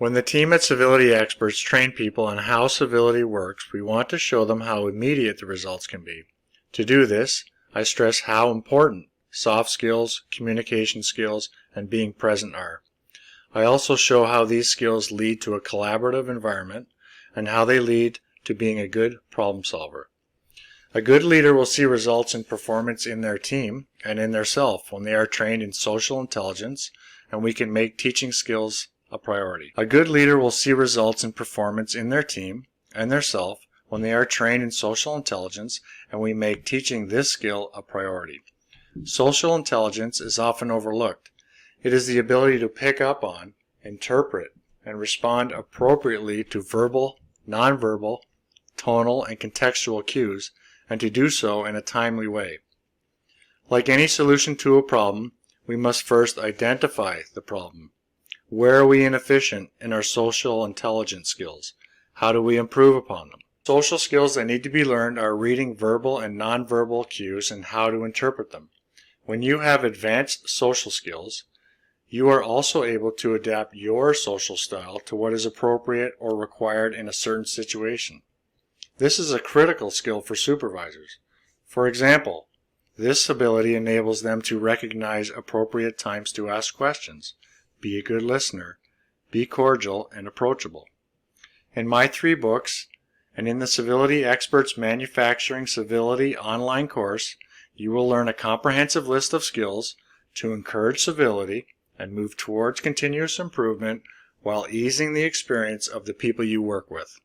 When the team at Civility Experts train people on how civility works, we want to show them how immediate the results can be. To do this, I stress how important soft skills, communication skills, and being present are. I also show how these skills lead to a collaborative environment and how they lead to being a good problem solver. A good leader will see results in performance in their team and in their self when they are trained in social intelligence, and we can make teaching skills a priority. A good leader will see results in performance in their team and their self when they are trained in social intelligence, and we make teaching this skill a priority. Social intelligence is often overlooked. It is the ability to pick up on, interpret, and respond appropriately to verbal, nonverbal, tonal, and contextual cues, and to do so in a timely way. Like any solution to a problem, we must first identify the problem. Where are we inefficient in our social intelligence skills? How do we improve upon them? Social skills that need to be learned are reading verbal and nonverbal cues and how to interpret them. When you have advanced social skills, you are also able to adapt your social style to what is appropriate or required in a certain situation. This is a critical skill for supervisors. For example, this ability enables them to recognize appropriate times to ask questions, be a good listener, be cordial and approachable. In my 3 books, and in the Civility Experts Manufacturing Civility online course, you will learn a comprehensive list of skills to encourage civility and move towards continuous improvement while easing the experience of the people you work with.